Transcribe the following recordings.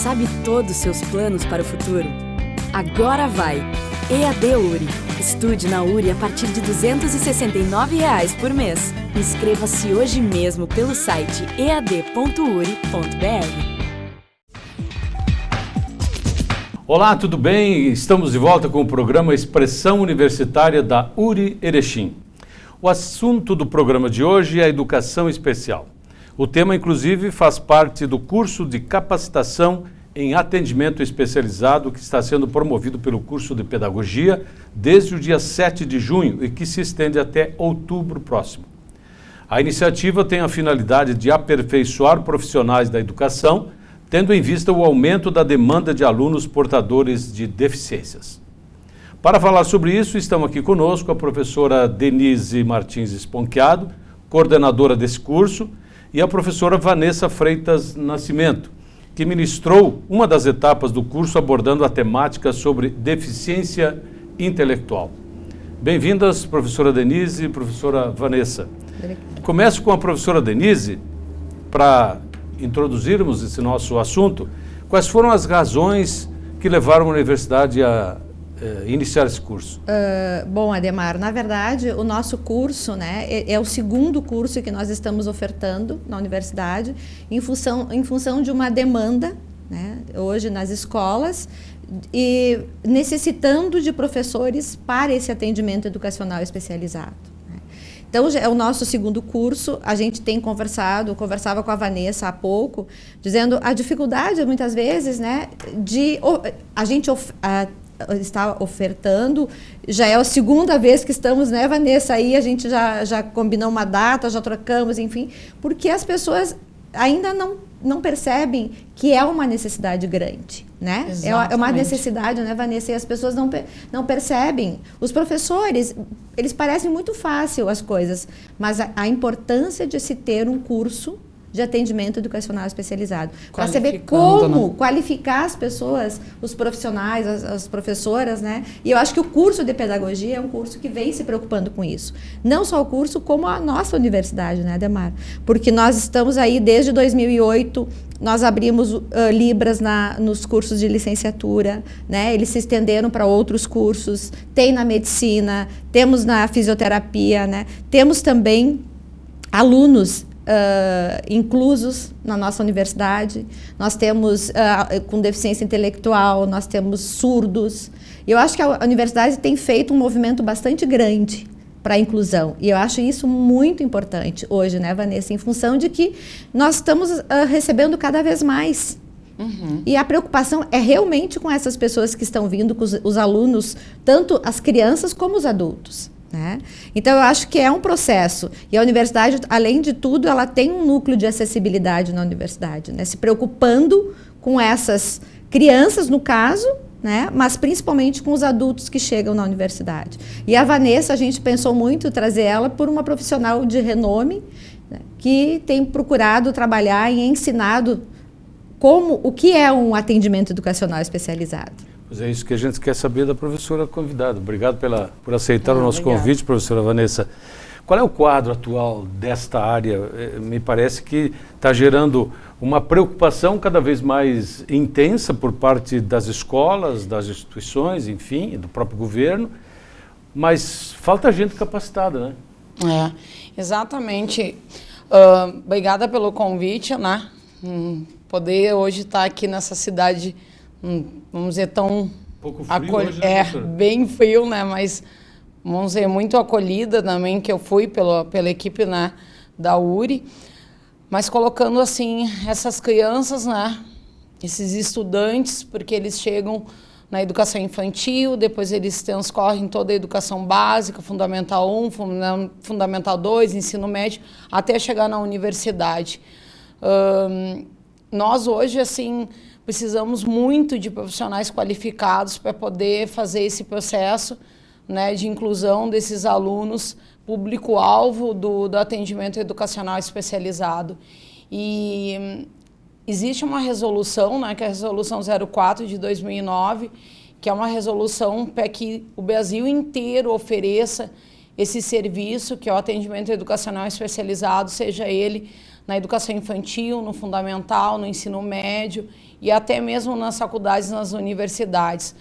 sabe todos os seus planos para o futuro? Agora vai! EAD URI. Estude na URI a partir de R$ 269 por mês. Inscreva-se hoje mesmo pelo site ead.uri.br. Olá, tudo bem? Estamos de volta com o programa Expressão Universitária da URI Erechim. O assunto do programa de hoje é a educação especial. O tema, inclusive, faz parte do curso de capacitação em atendimento especializado que está sendo promovido pelo curso de pedagogia desde o dia 7 de junho e que se estende até outubro próximo. A iniciativa tem a finalidade de aperfeiçoar profissionais da educação, tendo em vista o aumento da demanda de alunos portadores de deficiências. Para falar sobre isso, estão aqui conosco a professora Denise Martins Esponquiado, coordenadora desse curso, e a professora Vanessa Freitas Nascimento, que ministrou uma das etapas do curso abordando a temática sobre deficiência intelectual. Bem-vindas, professora Denise e professora Vanessa. Começo com a professora Denise, para introduzirmos esse nosso assunto. Quais foram as razões que levaram a universidade a iniciar esse curso? Bom, Ademar, na verdade, o nosso curso, né, é o segundo curso que nós estamos ofertando na universidade em função de uma demanda, né, hoje nas escolas, e necessitando de professores para esse atendimento educacional especializado. Então, é o nosso segundo curso. A gente tem conversava com a Vanessa há pouco, dizendo a dificuldade, muitas vezes, né, de a gente está ofertando, já é a segunda vez que estamos, né, Vanessa, aí a gente já combinou uma data, já trocamos, enfim, porque as pessoas ainda não percebem que é uma necessidade grande, né? É uma necessidade, né, Vanessa? E as pessoas não percebem. Os professores, eles parecem muito fácil as coisas, mas a importância de se ter um curso de atendimento educacional especializado, para saber como qualificar as pessoas, os profissionais, as professoras, né? E eu acho que o curso de pedagogia é um curso que vem se preocupando com isso. Não só o curso, como a nossa universidade, né, Ademar? Porque nós estamos aí desde 2008, nós abrimos Libras nos cursos de licenciatura, né? Eles se estenderam para outros cursos, tem na medicina, temos na fisioterapia, né? Temos também alunos inclusos na nossa universidade, nós temos com deficiência intelectual, nós temos surdos. Eu acho que a universidade tem feito um movimento bastante grande para a inclusão, e eu acho isso muito importante hoje, né, Vanessa, em função de que nós estamos recebendo cada vez mais. Uhum. E a preocupação é realmente com essas pessoas que estão vindo, com os alunos, tanto as crianças como os adultos. Né? Então, eu acho que é um processo. E a universidade, além de tudo, ela tem um núcleo de acessibilidade na universidade, né? Se preocupando com essas crianças, no caso, né? Mas principalmente com os adultos que chegam na universidade. E a Vanessa, a gente pensou muito em trazer ela por uma profissional de renome, né? Que tem procurado trabalhar e ensinado o que é um atendimento educacional especializado. Pois é isso que a gente quer saber da professora convidada. Obrigado por aceitar o nosso convite, professora Vanessa. Qual é o quadro atual desta área? Me parece que está gerando uma preocupação cada vez mais intensa por parte das escolas, das instituições, enfim, do próprio governo, mas falta gente capacitada, né? Exatamente. Obrigada pelo convite, né? Poder hoje estar aqui nessa cidade, vamos dizer, tão pouco frio hoje, né, bem frio, né, mas vamos dizer, muito acolhida também, que eu fui pela equipe, né, da URI, mas colocando assim essas crianças, né, esses estudantes, porque eles chegam na educação infantil, depois eles transcorrem toda a educação básica, Fundamental 1, Fundamental 2, ensino médio, até chegar na universidade. Nós hoje, assim, precisamos muito de profissionais qualificados para poder fazer esse processo, né, de inclusão desses alunos, público-alvo do atendimento educacional especializado. E existe uma resolução, né, que é a Resolução 04 de 2009, que é uma resolução para que o Brasil inteiro ofereça esse serviço, que é o atendimento educacional especializado, seja ele na educação infantil, no fundamental, no ensino médio e até mesmo nas faculdades, nas universidades.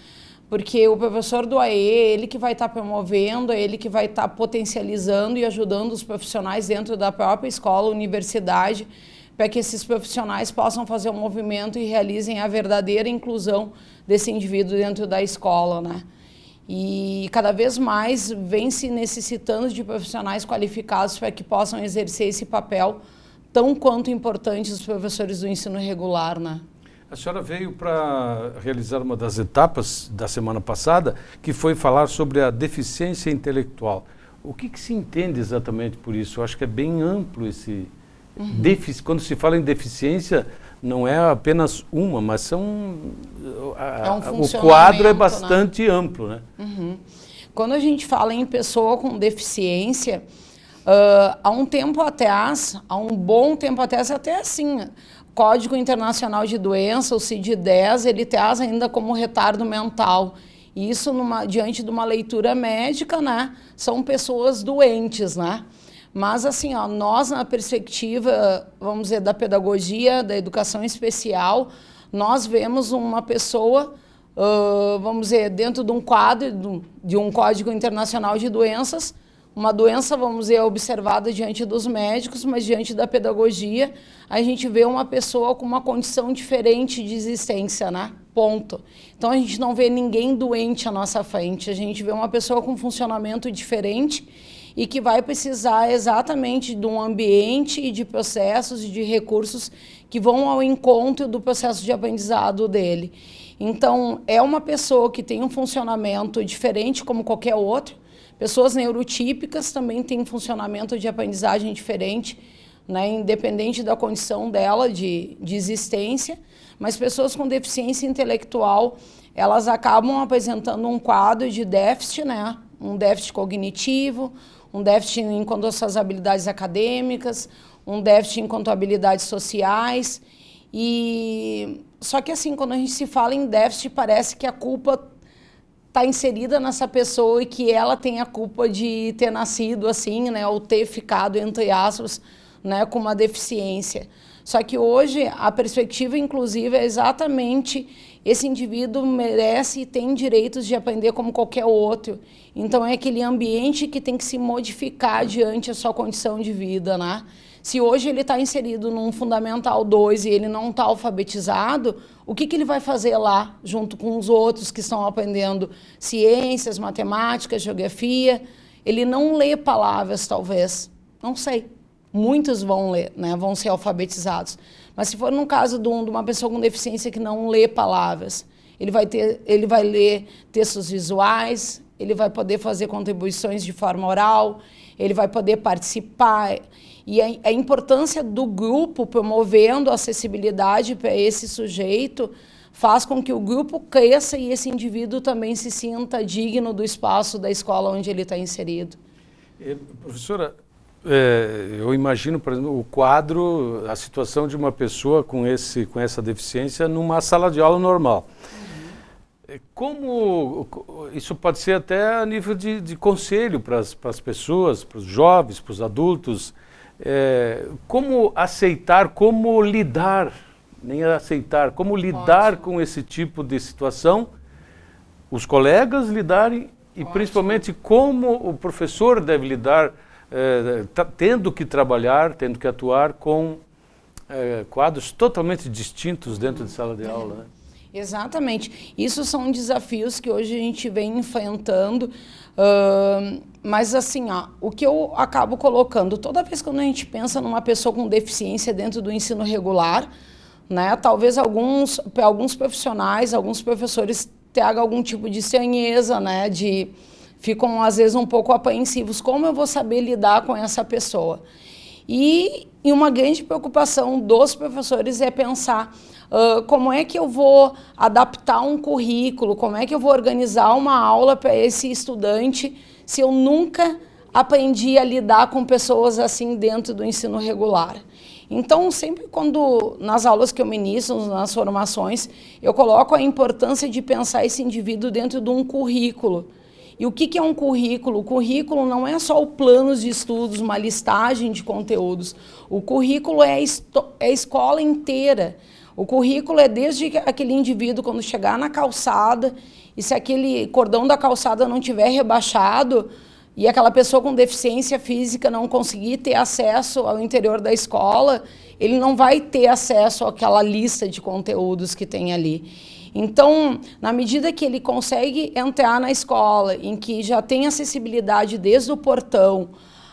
Porque o professor do AE, ele que vai estar promovendo, ele que vai estar potencializando e ajudando os profissionais dentro da própria escola, universidade, para que esses profissionais possam fazer um movimento e realizem a verdadeira inclusão desse indivíduo dentro da escola, né? E cada vez mais vem se necessitando de profissionais qualificados para que possam exercer esse papel tão quanto importante os professores do ensino regular, né? A senhora veio para realizar uma das etapas da semana passada, que foi falar sobre a deficiência intelectual. O que se entende exatamente por isso? Eu acho que é bem amplo esse... Quando se fala em deficiência, não é apenas uma, mas são... o quadro é bastante amplo, né? Quando a gente fala em pessoa com deficiência, há um tempo atrás, há um bom tempo atrás, até assim... Código Internacional de Doença, o CID-10, ele traz ainda como retardo mental. E isso, diante de uma leitura médica, né, são pessoas doentes, né? Mas, assim, ó, nós, na perspectiva, vamos dizer, da pedagogia, da educação especial, nós vemos uma pessoa, vamos dizer, dentro de um quadro, de um Código Internacional de Doenças, uma doença, vamos dizer, observada diante dos médicos, mas diante da pedagogia, a gente vê uma pessoa com uma condição diferente de existência, né? Ponto. Então, a gente não vê ninguém doente à nossa frente, a gente vê uma pessoa com funcionamento diferente e que vai precisar exatamente de um ambiente e de processos e de recursos que vão ao encontro do processo de aprendizado dele. Então, é uma pessoa que tem um funcionamento diferente como qualquer outro. Pessoas neurotípicas também têm um funcionamento de aprendizagem diferente, né, independente da condição dela de existência, mas pessoas com deficiência intelectual, elas acabam apresentando um quadro de déficit, né, um déficit cognitivo, um déficit enquanto às suas habilidades acadêmicas, um déficit enquanto habilidades sociais. Só que assim, quando a gente se fala em déficit, parece que a culpa está inserida nessa pessoa e que ela tem a culpa de ter nascido assim, né, ou ter ficado, entre aspas, né, com uma deficiência. Só que hoje a perspectiva, inclusive, é exatamente esse indivíduo merece e tem direitos de aprender como qualquer outro. Então é aquele ambiente que tem que se modificar diante da sua condição de vida, né? Se hoje ele está inserido num Fundamental 2 e ele não está alfabetizado, o que ele vai fazer lá, junto com os outros que estão aprendendo ciências, matemática, geografia? Ele não lê palavras, talvez. Não sei. Muitos vão ler, né? Vão ser alfabetizados. Mas se for no caso de uma pessoa com deficiência que não lê palavras, ele vai ler textos visuais, ele vai poder fazer contribuições de forma oral, ele vai poder participar. E a importância do grupo promovendo a acessibilidade para esse sujeito faz com que o grupo cresça e esse indivíduo também se sinta digno do espaço da escola onde ele está inserido. Professora, eu imagino, por exemplo, o quadro, a situação de uma pessoa com essa deficiência numa sala de aula normal. Como isso pode ser até a nível de conselho para as pessoas, para os jovens, para os adultos, como aceitar, como lidar, nem aceitar, como lidar com esse tipo de situação, os colegas lidarem e principalmente como o professor deve lidar, tendo que trabalhar, tendo que atuar com quadros totalmente distintos dentro de sala de aula, né? Exatamente. Isso são desafios que hoje a gente vem enfrentando, mas assim, ó, o que eu acabo colocando, toda vez que a gente pensa numa pessoa com deficiência dentro do ensino regular, né, talvez alguns profissionais, alguns professores tragam algum tipo de estranheza, né, ficam às vezes um pouco apreensivos, como eu vou saber lidar com essa pessoa? E uma grande preocupação dos professores é pensar como é que eu vou adaptar um currículo, como é que eu vou organizar uma aula para esse estudante se eu nunca aprendi a lidar com pessoas assim dentro do ensino regular. Então, sempre nas aulas que eu ministro, nas formações, eu coloco a importância de pensar esse indivíduo dentro de um currículo E o que é um currículo? O currículo não é só o plano de estudos, uma listagem de conteúdos. O currículo é a escola inteira. O currículo é desde aquele indivíduo quando chegar na calçada, e se aquele cordão da calçada não tiver rebaixado, e aquela pessoa com deficiência física não conseguir ter acesso ao interior da escola, ele não vai ter acesso àquela lista de conteúdos que tem ali. Então, na medida que ele consegue entrar na escola, em que já tem acessibilidade desde o portão,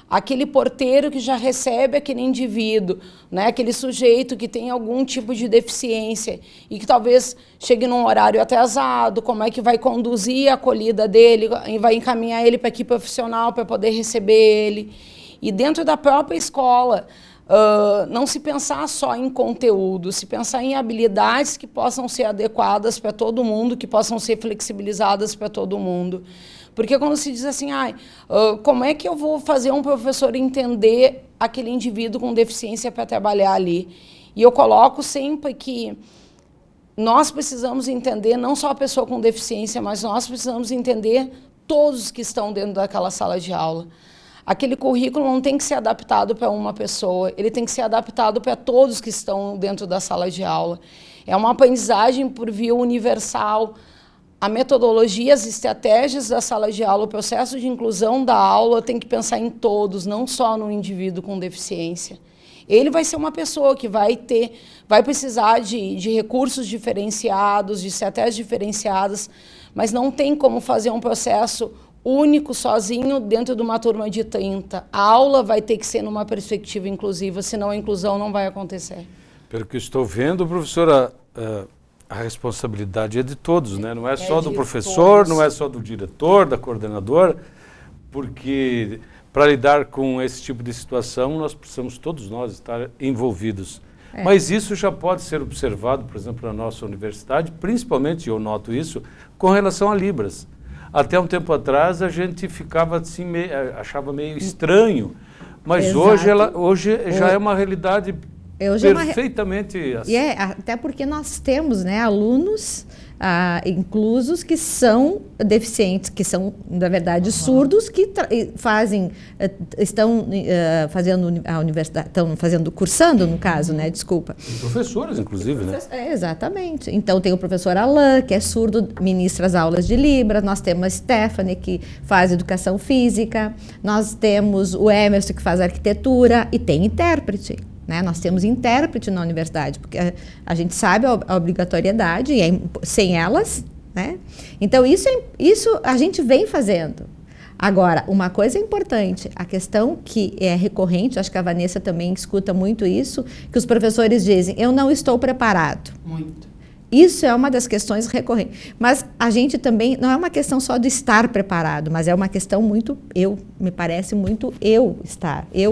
aquele porteiro que já recebe aquele indivíduo, né, aquele sujeito que tem algum tipo de deficiência e que talvez chegue num horário atrasado, como é que vai conduzir a acolhida dele, vai encaminhar ele para a equipe profissional para poder receber ele. E dentro da própria escola, não se pensar só em conteúdo, se pensar em habilidades que possam ser adequadas para todo mundo, que possam ser flexibilizadas para todo mundo. Porque quando se diz assim, como é que eu vou fazer um professor entender aquele indivíduo com deficiência para trabalhar ali? E eu coloco sempre que nós precisamos entender não só a pessoa com deficiência, mas nós precisamos entender todos que estão dentro daquela sala de aula. Aquele currículo não tem que ser adaptado para uma pessoa, ele tem que ser adaptado para todos que estão dentro da sala de aula. É uma aprendizagem por via universal. A metodologia, as estratégias da sala de aula, o processo de inclusão da aula tem que pensar em todos, não só no indivíduo com deficiência. Ele vai ser uma pessoa que vai precisar de recursos diferenciados, de estratégias diferenciadas, mas não tem como fazer um processo único, sozinho, dentro de uma turma de 30. A aula vai ter que ser numa perspectiva inclusiva, senão a inclusão não vai acontecer. Pelo que estou vendo, professora, a responsabilidade é de todos, né? Não é só do professor, todos. Não é só do diretor, da coordenadora, porque para lidar com esse tipo de situação, nós precisamos todos nós estar envolvidos. Mas isso já pode ser observado, por exemplo, na nossa universidade, principalmente, eu noto isso, com relação a Libras. Até um tempo atrás a gente ficava assim, achava meio estranho, mas hoje já é uma realidade perfeitamente assim. Até porque nós temos, né, alunos inclusos que são deficientes, que são, na verdade, surdos, que estão fazendo a universidade, cursando, no caso, né, desculpa. E professores, inclusive, né? Exatamente. Então, tem o professor Alain, que é surdo, ministra as aulas de Libras, nós temos a Stephanie, que faz educação física, nós temos o Emerson, que faz arquitetura, e tem intérprete. Né? Nós temos intérprete na universidade, porque a gente sabe a obrigatoriedade, e sem elas, né? Então, isso a gente vem fazendo. Agora, uma coisa importante, a questão que é recorrente, acho que a Vanessa também escuta muito isso, que os professores dizem, eu não estou preparado. Muito. Isso é uma das questões recorrentes. Mas a gente também, não é uma questão só de estar preparado, mas é uma questão me parece muito eu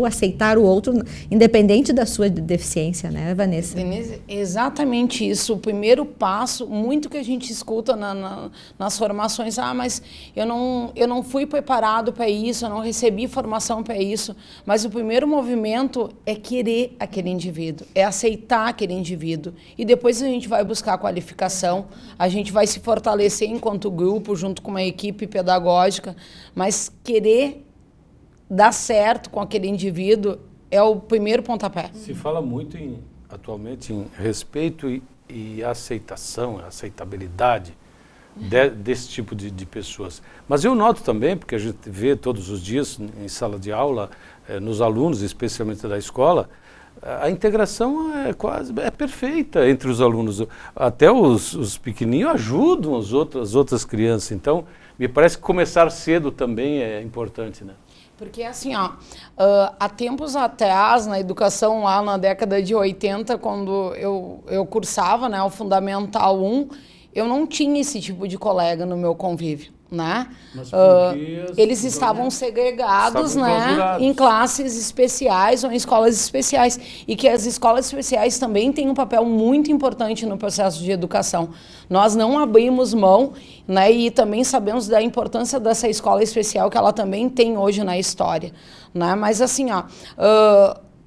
aceitar o outro, independente da sua deficiência, né, Vanessa? Denise, exatamente isso. O primeiro passo, muito que a gente escuta nas formações, mas eu não fui preparado para isso, eu não recebi formação para isso. Mas o primeiro movimento é querer aquele indivíduo, é aceitar aquele indivíduo. E depois a gente vai buscar qualificação, a gente vai se fortalecer enquanto grupo, junto com uma equipe pedagógica, mas querer dar certo com aquele indivíduo é o primeiro pontapé. Se fala muito atualmente em respeito e aceitabilidade desse tipo de pessoas. Mas eu noto também, porque a gente vê todos os dias em sala de aula, nos alunos, especialmente da escola, a integração é perfeita entre os alunos. Até os pequenininhos ajudam as outras crianças. Então, me parece que começar cedo também é importante, né? Porque assim, há tempos atrás, na educação lá na década de 80, quando eu cursava, né, o Fundamental 1, eu não tinha esse tipo de colega no meu convívio. Né? Eles estavam segregados, né, em classes especiais ou em escolas especiais, e que as escolas especiais também têm um papel muito importante no processo de educação. Nós não abrimos mão, né, e também sabemos da importância dessa escola especial que ela também tem hoje na história, né? Mas assim,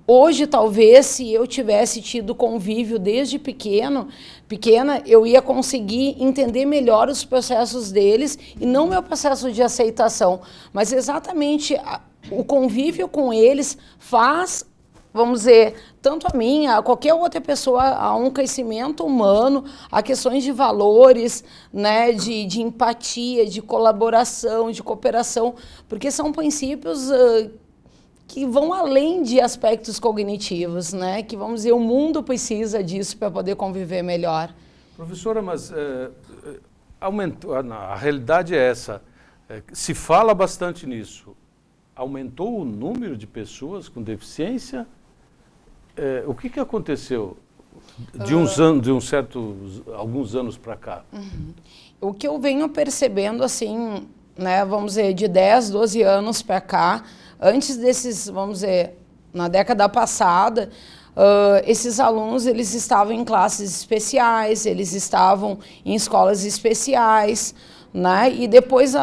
hoje, talvez, se eu tivesse tido convívio desde pequena, eu ia conseguir entender melhor os processos deles e não meu processo de aceitação, mas exatamente o convívio com eles faz, vamos dizer, tanto a mim, a qualquer outra pessoa, a um crescimento humano, a questões de valores, né, de empatia, de colaboração, de cooperação, porque são princípios que vão além de aspectos cognitivos, né? Que, vamos dizer, o mundo precisa disso para poder conviver melhor. Professora, mas aumentou, a realidade é essa, se fala bastante nisso, aumentou o número de pessoas com deficiência? O que aconteceu de uns anos, alguns anos para cá? O que eu venho percebendo, assim, né, vamos dizer, de 10, 12 anos para cá, antes desses, vamos dizer, na década passada, esses alunos, eles estavam em classes especiais, eles estavam em escolas especiais, né? E depois,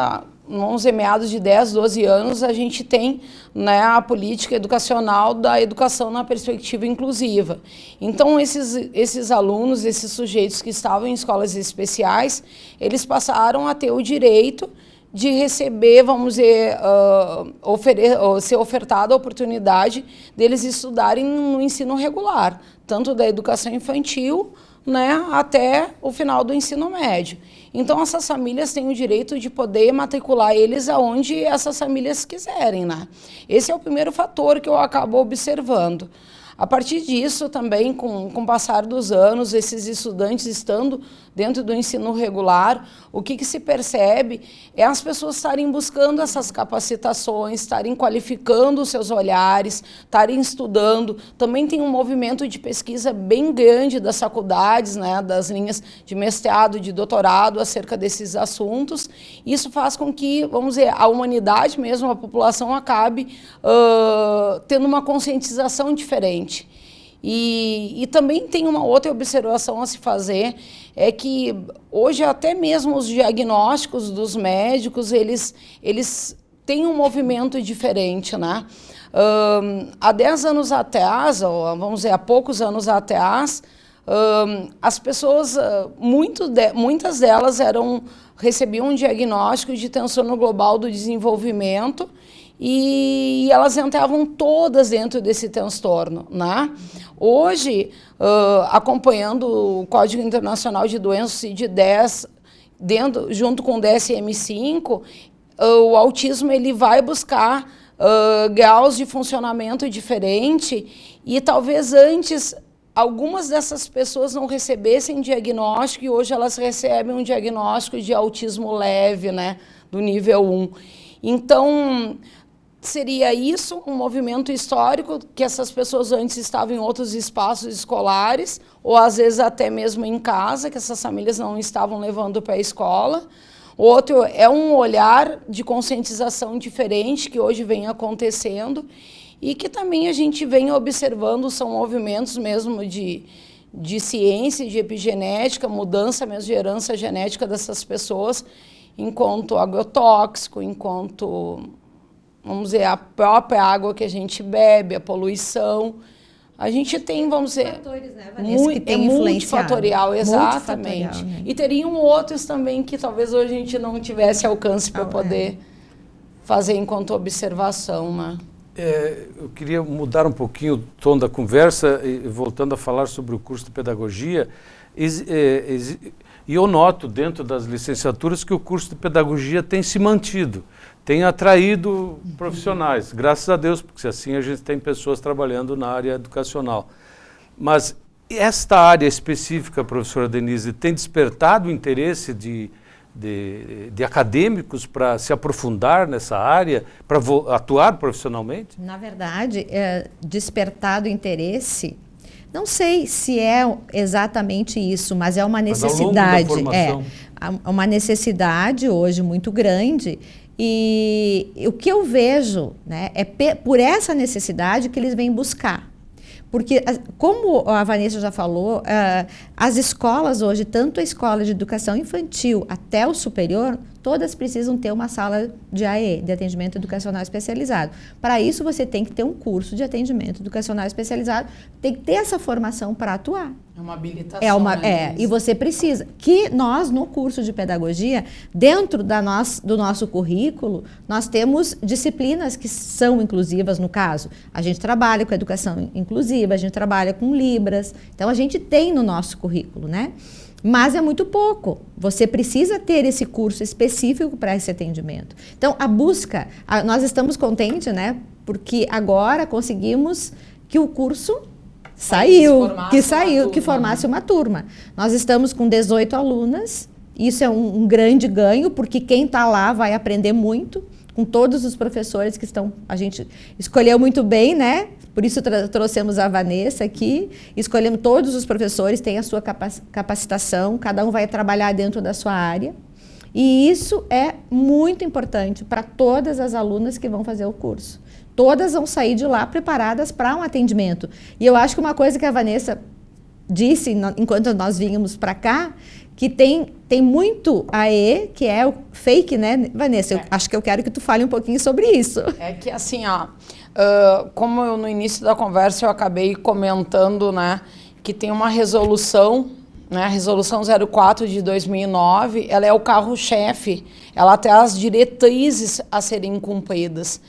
vamos dizer, meados de 10, 12 anos, a gente tem, né, a política educacional da educação na perspectiva inclusiva. Então, esses alunos, esses sujeitos que estavam em escolas especiais, eles passaram a ter o direito de receber, vamos dizer, ser ofertada a oportunidade deles estudarem no ensino regular, tanto da educação infantil, né, até o final do ensino médio. Então, essas famílias têm o direito de poder matricular eles aonde essas famílias quiserem, né? Esse é o primeiro fator que eu acabo observando. A partir disso, também, com o passar dos anos, esses estudantes estando dentro do ensino regular, o que se percebe é as pessoas estarem buscando essas capacitações, estarem qualificando os seus olhares, estarem estudando. Também tem um movimento de pesquisa bem grande das faculdades, né, das linhas de mestrado, de doutorado, acerca desses assuntos. Isso faz com que, vamos dizer, a humanidade mesmo, a população, acabe tendo uma conscientização diferente. E também tem uma outra observação a se fazer, é que hoje até mesmo os diagnósticos dos médicos, eles têm um movimento diferente, né? Há 10 anos atrás, ou vamos dizer, há poucos anos atrás, as pessoas, muitas delas recebiam um diagnóstico de transtorno global do desenvolvimento, e elas entravam todas dentro desse transtorno, né? Hoje, acompanhando o Código Internacional de Doenças CID-10, junto com o DSM-5, o autismo ele vai buscar graus de funcionamento diferente, e talvez antes algumas dessas pessoas não recebessem diagnóstico, e hoje elas recebem um diagnóstico de autismo leve, né, do nível 1. Então, seria isso, um movimento histórico, que essas pessoas antes estavam em outros espaços escolares, ou às vezes até mesmo em casa, que essas famílias não estavam levando para a escola. Outro é um olhar de conscientização diferente que hoje vem acontecendo e que também a gente vem observando, são movimentos mesmo de ciência, de epigenética, mudança mesmo de herança genética dessas pessoas, enquanto agrotóxico, enquanto, vamos dizer, a própria água que a gente bebe, a poluição. A gente tem, vamos dizer, fatores, né, Vanessa, que tem multifatorial, exatamente. Multifatorial, né? E teriam outros também que talvez hoje a gente não tivesse alcance para poder fazer enquanto observação, né? Eu queria mudar um pouquinho o tom da conversa, voltando a falar sobre o curso de pedagogia. E eu noto dentro das licenciaturas que o curso de pedagogia tem se mantido, tem atraído profissionais, graças a Deus, porque assim a gente tem pessoas trabalhando na área educacional. Mas esta área específica, professora Denise, tem despertado o interesse de acadêmicos para se aprofundar nessa área, para atuar profissionalmente? Na verdade, despertado interesse, não sei se é exatamente isso, mas é uma necessidade. Uma necessidade hoje muito grande. E o que eu vejo, né, é por essa necessidade que eles vêm buscar. Porque, como a Vanessa já falou, as escolas hoje, tanto a escola de educação infantil até o superior, todas precisam ter uma sala de AE, de atendimento educacional especializado. Para isso, você tem que ter um curso de atendimento educacional especializado, tem que ter essa formação para atuar. É uma habilitação. E você precisa. Que nós, no curso de pedagogia, dentro do nosso currículo, nós temos disciplinas que são inclusivas, no caso. A gente trabalha com educação inclusiva, a gente trabalha com Libras. Então, a gente tem no nosso currículo, né? Mas é muito pouco. Você precisa ter esse curso específico para esse atendimento. Então, a busca, nós estamos contentes, né? Porque agora conseguimos que o curso que formasse uma turma. Nós estamos com 18 alunas, isso é um grande ganho, porque quem está lá vai aprender muito, com todos os professores que estão, a gente escolheu muito bem, né? Por isso trouxemos a Vanessa aqui, escolhemos todos os professores, têm a sua capacitação, cada um vai trabalhar dentro da sua área, e isso é muito importante para todas as alunas que vão fazer o curso. Todas vão sair de lá preparadas para um atendimento. E eu acho que uma coisa que a Vanessa disse, enquanto nós vínhamos para cá, que tem muito AE, que é o fake, né, Vanessa? Eu acho que eu quero que tu fale um pouquinho sobre isso. É que assim, ó, como eu no início da conversa eu acabei comentando, né, que tem uma resolução, né, a resolução 04 de 2009, ela é o carro-chefe, ela tem as diretrizes a serem cumpridas.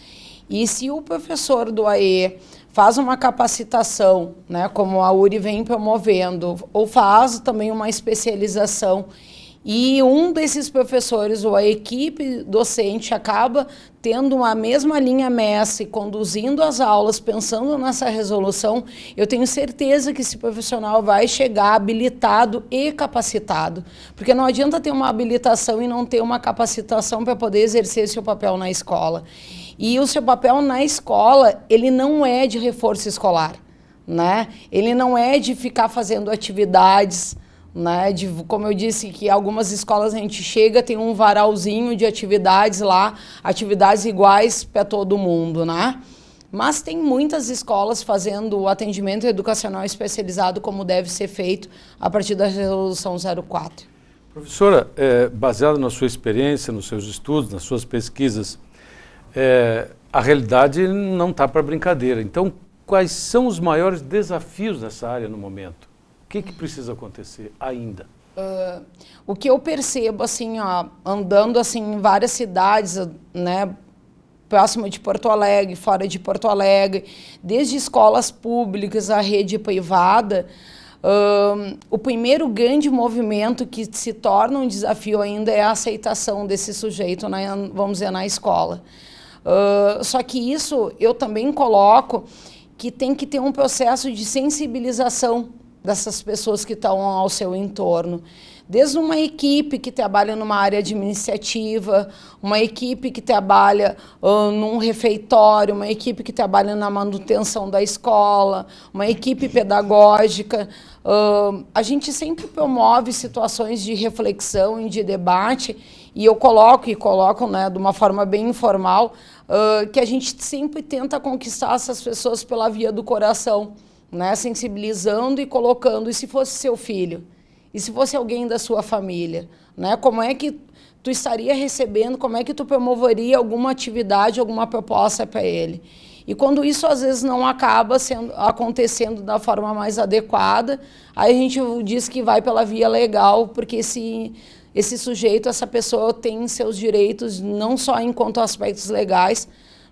E se o professor do AE faz uma capacitação, né, como a URI vem promovendo, ou faz também uma especialização, e um desses professores ou a equipe docente acaba tendo a mesma linha mestre, conduzindo as aulas, pensando nessa resolução, eu tenho certeza que esse profissional vai chegar habilitado e capacitado. Porque não adianta ter uma habilitação e não ter uma capacitação para poder exercer seu papel na escola. E o seu papel na escola, ele não é de reforço escolar, né? Ele não é de ficar fazendo atividades, né? Como eu disse, que algumas escolas a gente chega, tem um varalzinho de atividades lá, atividades iguais para todo mundo, né? Mas tem muitas escolas fazendo o atendimento educacional especializado como deve ser feito a partir da resolução 04. Professora, baseado na sua experiência, nos seus estudos, nas suas pesquisas, a realidade não está para brincadeira. Então, quais são os maiores desafios nessa área no momento? O que precisa acontecer ainda? O que eu percebo, assim, ó, andando assim, em várias cidades, né, próximo de Porto Alegre, fora de Porto Alegre, desde escolas públicas à rede privada, o primeiro grande movimento que se torna um desafio ainda é a aceitação desse sujeito, né, vamos dizer, na escola. Só que isso eu também coloco que tem que ter um processo de sensibilização dessas pessoas que estão ao seu entorno. Desde uma equipe que trabalha numa área administrativa, uma equipe que trabalha num refeitório, uma equipe que trabalha na manutenção da escola, uma equipe pedagógica. A gente sempre promove situações de reflexão e de debate, e eu coloco, né, de uma forma bem informal, que a gente sempre tenta conquistar essas pessoas pela via do coração, né, sensibilizando e colocando, e se fosse seu filho? E se fosse alguém da sua família? Né, como é que tu estaria recebendo, como é que tu promoveria alguma atividade, alguma proposta para ele? E quando isso às vezes não acaba acontecendo da forma mais adequada, aí a gente diz que vai pela via legal, porque esse sujeito, essa pessoa tem seus direitos, não só enquanto aspectos legais,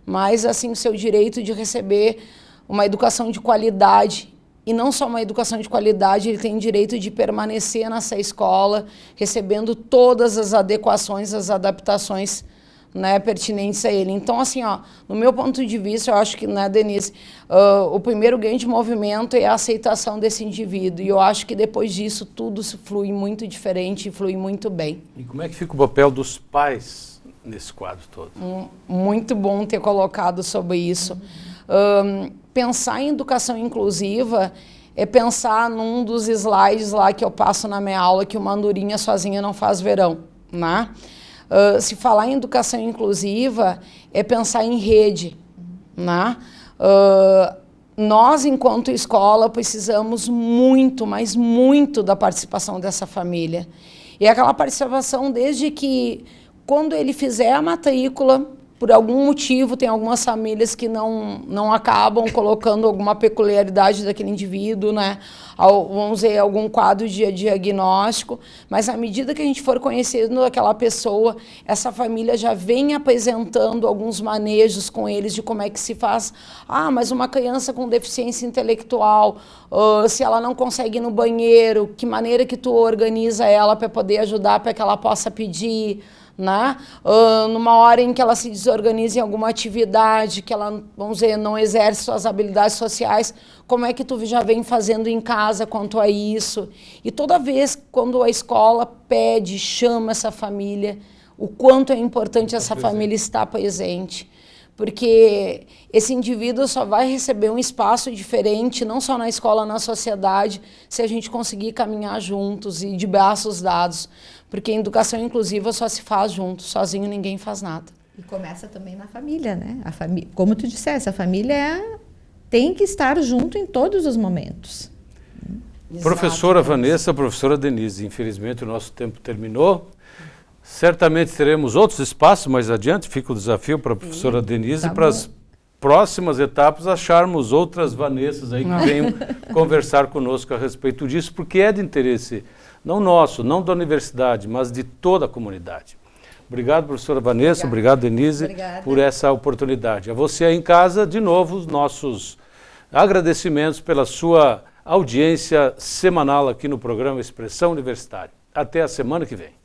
mas assim, o seu direito de receber uma educação de qualidade. E não só uma educação de qualidade, ele tem direito de permanecer nessa escola, recebendo todas as adequações, as adaptações, né, pertinentes a ele. Então, assim, ó, no meu ponto de vista, eu acho que, né, Denise, o primeiro grande movimento é a aceitação desse indivíduo. E eu acho que depois disso tudo flui muito diferente e flui muito bem. E como é que fica o papel dos pais nesse quadro todo? Muito bom ter colocado sobre isso. Pensar em educação inclusiva é pensar num dos slides lá que eu passo na minha aula, que uma andorinha sozinha não faz verão, né? Se falar em educação inclusiva, é pensar em rede, né? Nós, enquanto escola, precisamos muito, mas muito da participação dessa família. E aquela participação desde que quando ele fizer a matrícula, por algum motivo, tem algumas famílias que não acabam colocando alguma peculiaridade daquele indivíduo, né? Vamos dizer, algum quadro de diagnóstico, mas à medida que a gente for conhecendo aquela pessoa, essa família já vem apresentando alguns manejos com eles de como é que se faz. Ah, mas uma criança com deficiência intelectual, se ela não consegue ir no banheiro, que maneira que tu organiza ela para poder ajudar, para que ela possa pedir, né? Numa hora em que ela se desorganiza em alguma atividade, que ela, vamos dizer, não exerce suas habilidades sociais, como é que tu já vem fazendo em casa quanto a isso? E toda vez quando a escola pede, chama essa família, o quanto é importante essa família estar presente. Porque esse indivíduo só vai receber um espaço diferente, não só na escola, na sociedade, se a gente conseguir caminhar juntos e de braços dados. Porque a educação inclusiva só se faz junto, sozinho ninguém faz nada. E começa também na família, né? Como tu disseste, a família tem que estar junto em todos os momentos. Exato. Professora Vanessa, professora Denise, infelizmente o nosso tempo terminou. Certamente teremos outros espaços mais adiante, fica o desafio para a professora Denise para as próximas etapas acharmos outras Vanessas aí que venham conversar conosco a respeito disso, porque é de interesse não nosso, não da universidade, mas de toda a comunidade. Obrigado, professora Vanessa, obrigado, Denise, por essa oportunidade. A você aí em casa, de novo, os nossos agradecimentos pela sua audiência semanal aqui no programa Expressão Universitária. Até a semana que vem.